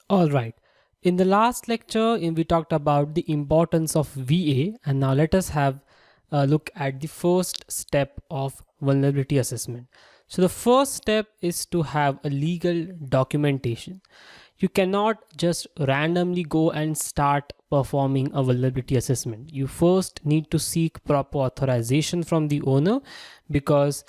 All right. In the last lecture, we talked about the importance of VA, and now let us have a look at the first step of vulnerability assessment. So the first step is to have a legal documentation. You cannot just randomly go and start performing a vulnerability assessment. You first need to seek proper authorization from the owner, because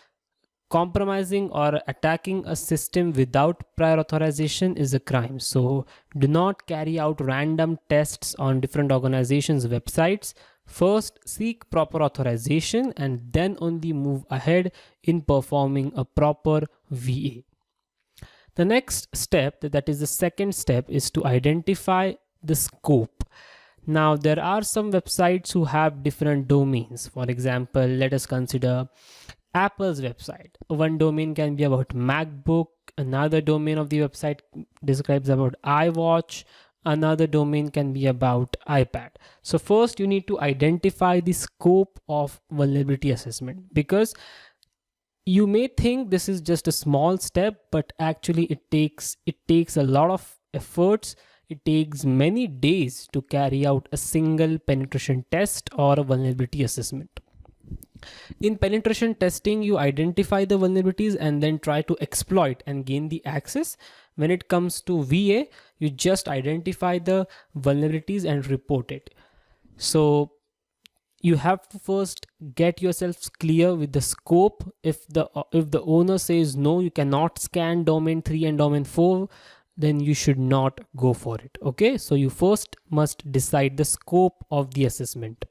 compromising or attacking a system without prior authorization is a crime. So do not carry out random tests on different organizations' websites. First, seek proper authorization and then only move ahead in performing a proper VA. The next step, that is the second step, is to identify the scope. Now, there are some websites who have different domains. For example, let us consider Apple's website. One domain can be about MacBook, another domain of the website describes about iWatch, another domain can be about iPad. So first you need to identify the scope of vulnerability assessment, because you may think this is just a small step, but actually it takes a lot of efforts. It takes many days to carry out a single penetration test or a vulnerability assessment. In penetration testing, you identify the vulnerabilities and then try to exploit and gain the access. When it comes to VA, you just identify the vulnerabilities and report it. So you have to first get yourselves clear with the scope. If the owner says no, you cannot scan domain 3 and domain 4, then you should not go for it. Okay, so you first must decide the scope of the assessment.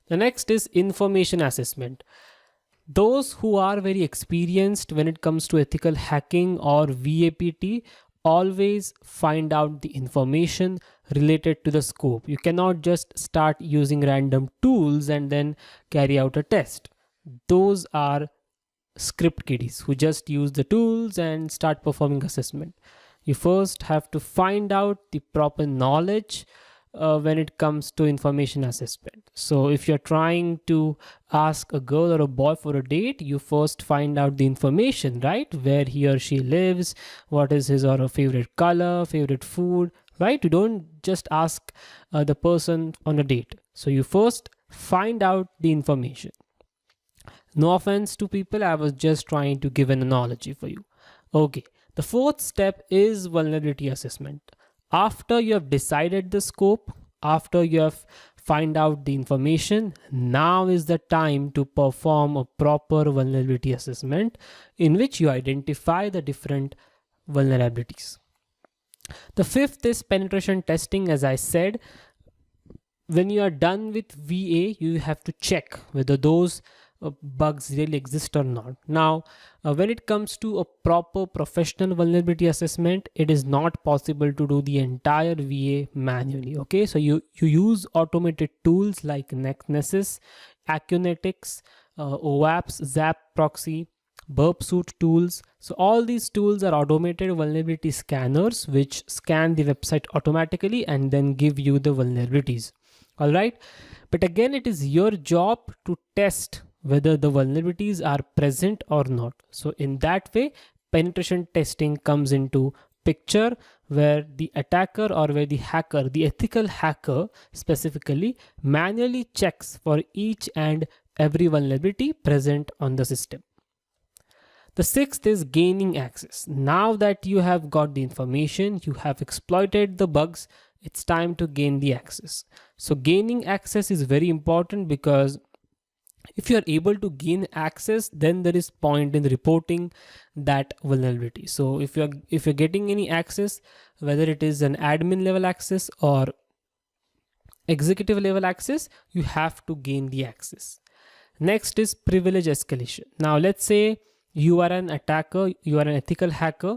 The next is information assessment. Those who are very experienced when it comes to ethical hacking or VAPT always find out the information related to the scope. You cannot just start using random tools and then carry out a test. Those are script kiddies who just use the tools and start performing assessment. You first have to find out the proper knowledge when it comes to information assessment. So if you're trying to ask a girl or a boy for a date, you first find out the information, right? Where he or she lives, what is his or her favorite color, favorite food, right? You don't just ask the person on a date. So you first find out the information. No offense to people, I was just trying to give an analogy for you. Okay, the fourth step is vulnerability assessment. After you have decided the scope, after you have find out the information, now is the time to perform a proper vulnerability assessment in which you identify the different vulnerabilities. The fifth is penetration testing. As I said, when you are done with VA, you have to check whether those bugs really exist or not. Now, when it comes to a proper professional vulnerability assessment, it is not possible to do the entire VA manually. Okay, so you use automated tools like Nessus, Acunetics, OWASP, Zap Proxy, Burp Suite tools. So all these tools are automated vulnerability scanners which scan the website automatically and then give you the vulnerabilities. All right, but again, it is your job to test whether the vulnerabilities are present or not. So in that way, penetration testing comes into picture, where the attacker or where the hacker, the ethical hacker specifically, manually checks for each and every vulnerability present on the system. The sixth is gaining access. Now that you have got the information, you have exploited the bugs, it's time to gain the access. So gaining access is very important, because if you are able to gain access, then there is point in reporting that vulnerability. So if you're getting any access, whether it is an admin level access or executive level access, you have to gain the access. Next is privilege escalation. Now let's say you are an attacker, you are an ethical hacker,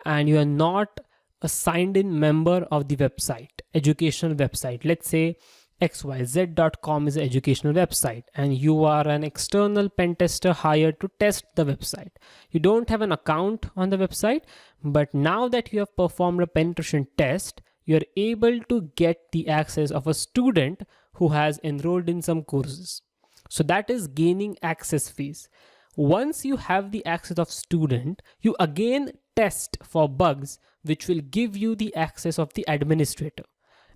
and you are not a signed in member of the website, educational website. Let's say xyz.com is an educational website and you are an external pen tester hired to test the website. You don't have an account on the website, but now that you have performed a penetration test, you're able to get the access of a student who has enrolled in some courses. So that is gaining access phase. Once you have the access of student, you again test for bugs which will give you the access of the administrator.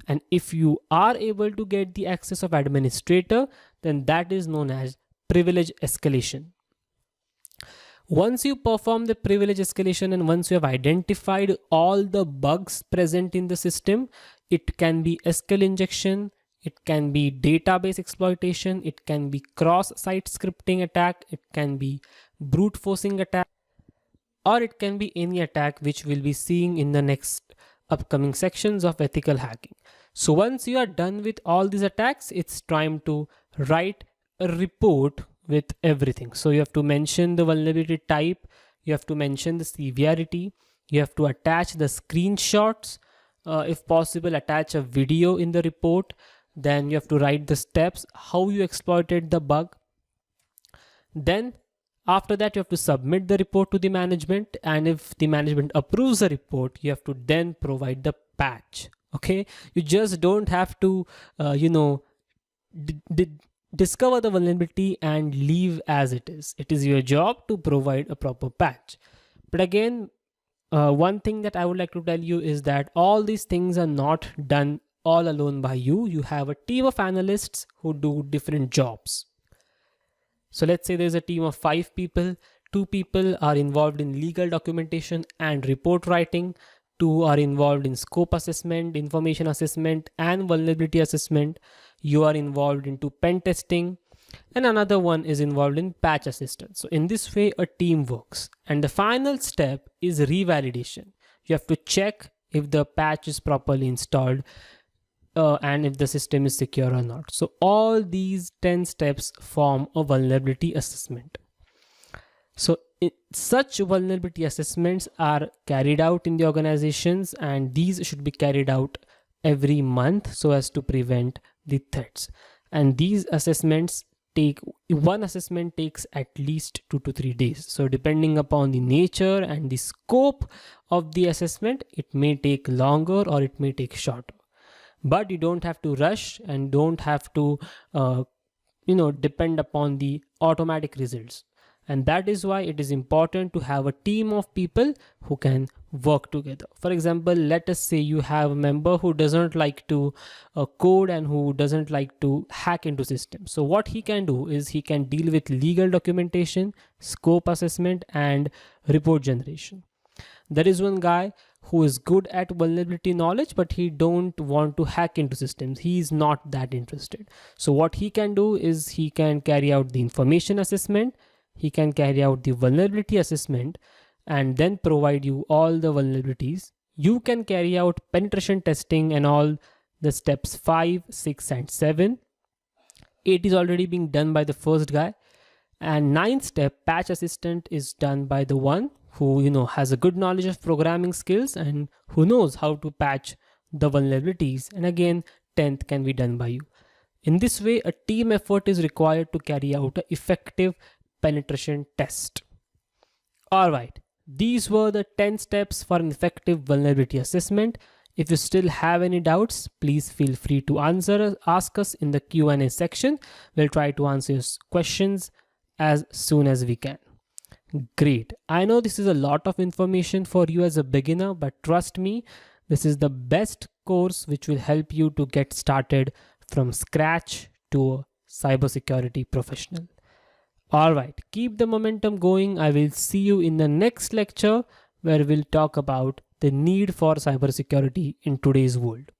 And if you are able to get the access of administrator, then that is known as privilege escalation. Once you perform the privilege escalation and once you have identified all the bugs present in the system, it can be SQL injection, it can be database exploitation, it can be cross-site scripting attack, it can be brute forcing attack, or it can be any attack which we'll be seeing in the next upcoming sections of ethical hacking. So once you are done with all these attacks, it's time to write a report with everything. So you have to mention the vulnerability type, you have to mention the severity, you have to attach the screenshots, if possible attach a video in the report, then you have to write the steps, how you exploited the bug. Then after that you have to submit the report to the management, and if the management approves the report, you have to then provide the patch. Okay, you just don't have to discover the vulnerability and leave as it is. It is your job to provide a proper patch. But again, one thing that I would like to tell you is that all these things are not done all alone by you. You have a team of analysts who do different jobs. So let's say there's a team of 5 people. 2 people are involved in legal documentation and report writing. 2 are involved in scope assessment, information assessment, and vulnerability assessment. You are involved into pen testing, and another one is involved in patch assistance. So in this way, a team works. And the final step is revalidation. You have to check if the patch is properly installed and if the system is secure or not. So all these 10 steps form a vulnerability assessment. So such vulnerability assessments are carried out in the organizations, and these should be carried out every month so as to prevent the threats. And these assessments one assessment takes at least 2 to 3 days. So depending upon the nature and the scope of the assessment, it may take longer or it may take shorter. But you don't have to rush and don't have to depend upon the automatic results. And that is why it is important to have a team of people who can work together. For example, let us say you have a member who doesn't like to code and who doesn't like to hack into systems. So what he can do is he can deal with legal documentation, scope assessment, and report generation. There is one guy who is good at vulnerability knowledge, but he don't want to hack into systems. He is not that interested. So what he can do is he can carry out the information assessment, he can carry out the vulnerability assessment, and then provide you all the vulnerabilities. You can carry out penetration testing and all the steps 5, 6, and 7. 8 is already being done by the first guy. And 9th step, patch assistant, is done by the one who has a good knowledge of programming skills and who knows how to patch the vulnerabilities. And again, 10th can be done by you. In this way, a team effort is required to carry out an effective penetration test. Alright, these were the 10 steps for an effective vulnerability assessment. If you still have any doubts, please feel free to ask us in the Q&A section. We'll try to answer your questions as soon as we can. Great. I know this is a lot of information for you as a beginner, but trust me, this is the best course which will help you to get started from scratch to a cybersecurity professional. Alright, keep the momentum going. I will see you in the next lecture where we'll talk about the need for cybersecurity in today's world.